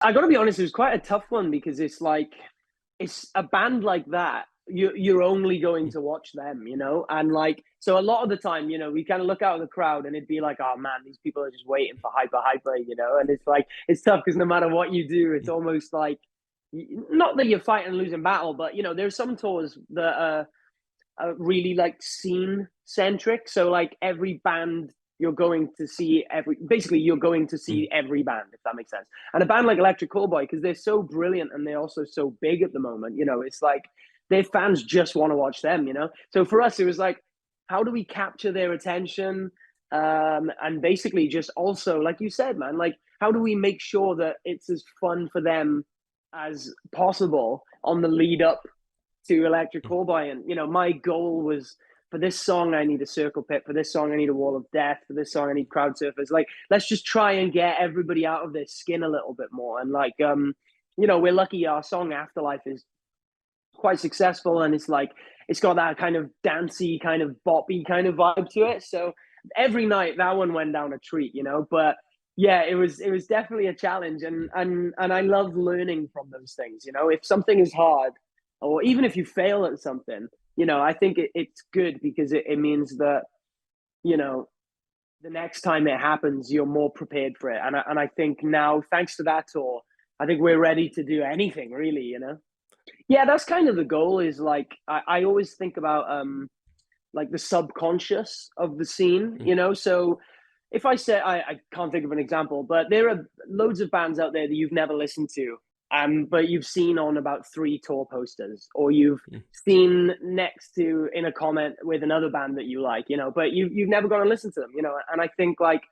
I got to be honest, it was quite a tough one because it's like, it's a band like that. You're only going to watch them, you know? And like, so a lot of the time, you know, we kind of look out at the crowd and it'd be like, oh man, these people are just waiting for hyper, you know? And it's like, it's tough because no matter what you do, it's almost like, not that you're fighting a losing battle, but you know, there's some tours that are really like scene centric. So like every band you're going to see basically you're going to see every band, if that makes sense. And a band like Electric Callboy, because they're so brilliant and they're also so big at the moment, you know, it's like their fans just want to watch them, you know. So for us, it was like, how do we capture their attention? And basically just also, like you said, man, like how do we make sure that it's as fun for them as possible on the lead up to Electric Callboy? And you know, my goal was, for this song I need a circle pit, for this song I need a wall of death, for this song I need crowd surfers. Like, let's just try and get everybody out of their skin a little bit more. And like, you know, we're lucky our song Afterlife is quite successful, and it's like it's got that kind of dancey, kind of boppy kind of vibe to it. So every night that one went down a treat, you know. But yeah, it was definitely a challenge, and I love learning from those things. You know, if something is hard, or even if you fail at something, you know, I think it's good because it means that, you know, the next time it happens, you're more prepared for it. And I think now, thanks to that tour, I think we're ready to do anything really, you know? Yeah, that's kind of the goal. Is like I always think about like the subconscious of the scene, you know. So if I say I can't think of an example, but there are loads of bands out there that you've never listened to, but you've seen on about 3 tour posters, or you've seen next to in a comment with another band that you like, you know, but you've never gone and listened to them, you know. And I think like,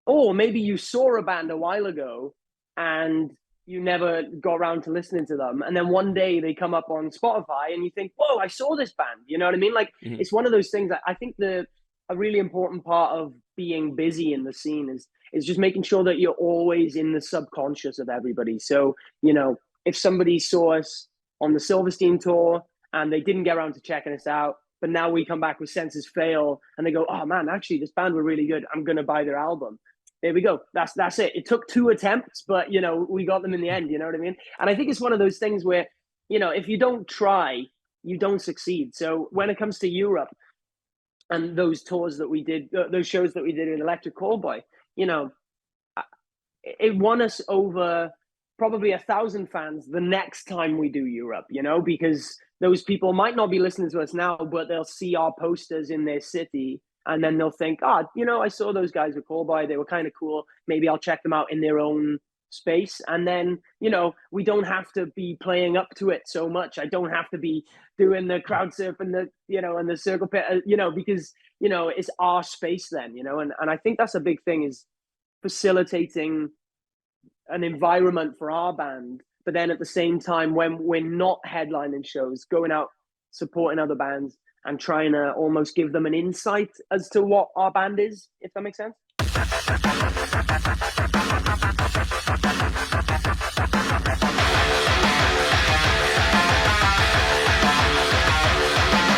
oh, maybe you saw a band a while ago and you never got around to listening to them, and then one day they come up on Spotify and you think, whoa, I saw this band, you know what I mean? Like, it's one of those things that I think a really important part of being busy in the scene is just making sure that you're always in the subconscious of everybody. So, you know, if somebody saw us on the Silverstein tour and they didn't get around to checking us out, but now we come back with Senses Fail and they go, oh man, actually this band were really good, I'm gonna buy their album. There we go. That's it. It took 2 attempts, but you know, we got them in the end, you know what I mean? And I think it's one of those things where, you know, if you don't try, you don't succeed. So when it comes to Europe and those tours that we did, those shows that we did in Electric Callboy, you know, it won us over probably 1,000 fans the next time we do Europe, you know, because those people might not be listening to us now, but they'll see our posters in their city. And then they'll think, oh, you know, I saw those guys with Callboy. They were kind of cool. Maybe I'll check them out in their own space. And then, you know, we don't have to be playing up to it so much. I don't have to be doing the crowd surf and the, you know, and the circle pit, you know, because, you know, it's our space then, you know. And I think that's a big thing, is facilitating an environment for our band. But then at the same time, when we're not headlining shows, going out, supporting other bands, and trying to almost give them an insight as to what our band is, if that makes sense.